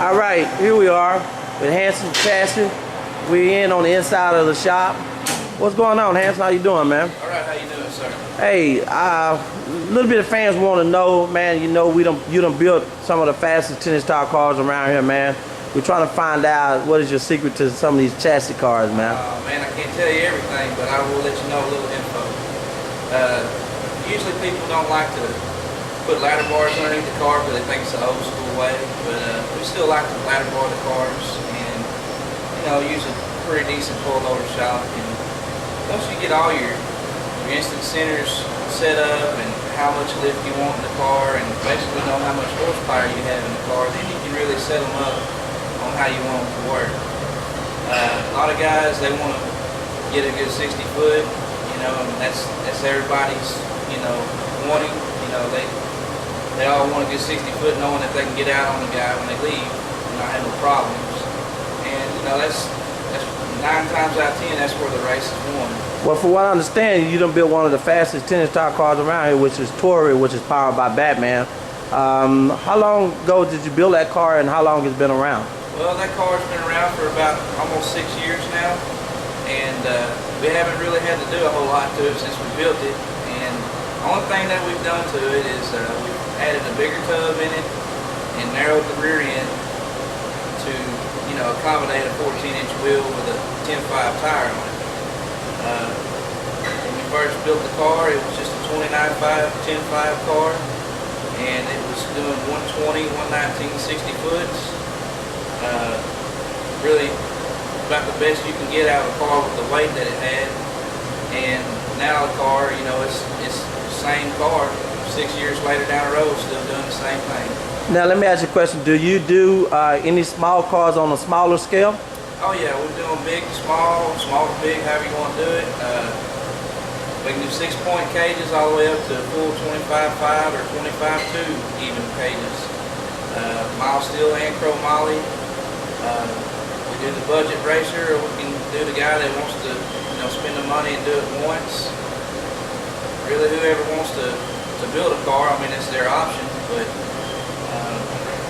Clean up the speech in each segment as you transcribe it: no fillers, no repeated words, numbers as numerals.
All right, here we are with Hansen Chassis. We're in on the inside of the shop. What's going on, Hansen? How you doing, man? All right, how you doing, sir? Hey, a little bit of fans want to know, man. You know, you done built some of the fastest tennis style cars around here, man. We're trying to find out what is your secret to some of these chassis cars, man. Man, I can't tell you everything, but I will let you know a little info. Usually people don't like to put ladder bars underneath the car because they think it's an old school way, but we still like to ladder bar the cars and, you know, use a pretty decent pull-loader shock. And once you get all your instant centers set up and how much lift you want in the car and basically know how much horsepower you have in the car, then you can really set them up on how you want them to work. A lot of guys, they want to get a good 60 foot, you know, and that's everybody's, you know, wanting. You know, they all want to get 60 foot knowing that they can get out on the guy when they leave and not have no problems. And, you know, that's 9 times out of 10, that's where the race is won. Well, for what I understand, you done built one of the fastest tennis style cars around here, which is Tory, which is powered by Batman. How long ago did you build that car and how long has it been around? Well, that car's been around for about almost 6 years now, and we haven't really had to do a whole lot to it since we built it. And the only thing that we've done to it is we've added a bigger tub in it and narrowed the rear end to, you know, accommodate a 14-inch wheel with a 10.5 tire on it. When we first built the car, it was just a 29.5, 10.5 car, and it was doing 120, 119, 60 foots. Really about the best you can get out of a car with the weight that it had. And now the car, you know, it's the same car 6 years later down the road, still doing the same thing. Now let me ask you a question. Do you do any small cars on a smaller scale? Oh yeah, we're doing big to small, small to big, however you want to do it. We can do 6-point cages all the way up to full 25.5 or 25.2 even cages. Mild steel and chromoly. We do the budget racer, or we can do the guy that wants to, you know, spend the money and do it once. Really, whoever wants to build a car, I mean, it's their option. But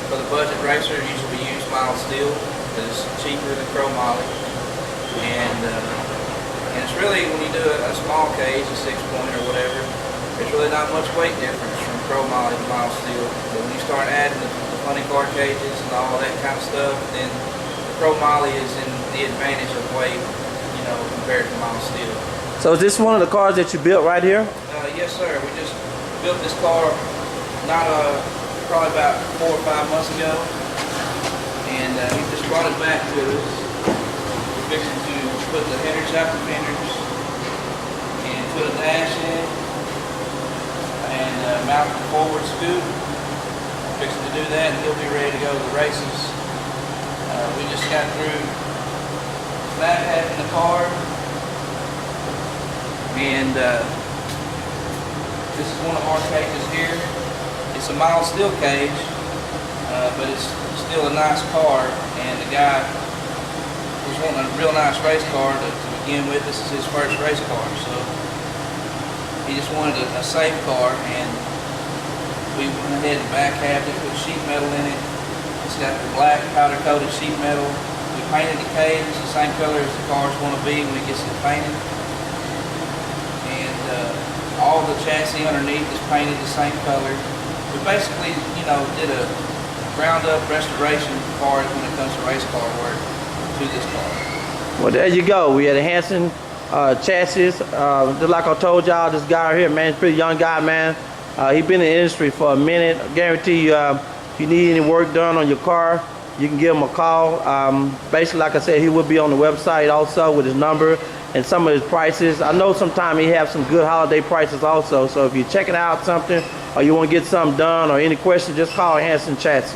for the budget racer, usually we use mild steel because it's cheaper than chromoly. And it's really, when you do a small cage, a 6-point or whatever, there's really not much weight difference from chromoly to mild steel. But when you start adding the funny car cages and all that kind of stuff, then chromoly is in the advantage of weight, you know, compared to mild steel. So is this one of the cars that you built right here? Yes, sir. We just built this car probably about 4 or 5 months ago, and he just brought it back to us. We're fixing to put the headers out the fenders and put a dash in and mount the forward scoop. Fixing to do that, and he'll be ready to go to the races. We just got through back half in the car, and this is one of our cages here. It's a mild steel cage, but it's still a nice car, and the guy was wanting a real nice race car to begin with. This is his first race car, so he just wanted a safe car, and we went ahead and back halved it, put sheet metal in it. It's got the black powder coated sheet metal. We painted the cage, it's the same color as the cars want to be when it gets it painted. And all the chassis underneath is painted the same color. We basically, you know, did a ground up restoration as far as when it comes to race car work to this car. Well, there you go. We had a Hansen chassis. Just like I told y'all, this guy right here, man, he's a pretty young guy, man. He's been in the industry for a minute. I guarantee you, if you need any work done on your car, you can give him a call. Basically, like I said, he will be on the website also with his number and some of his prices. I know sometimes he has some good holiday prices also. So if you're checking out something or you want to get something done or any questions, just call Hansen Chassis.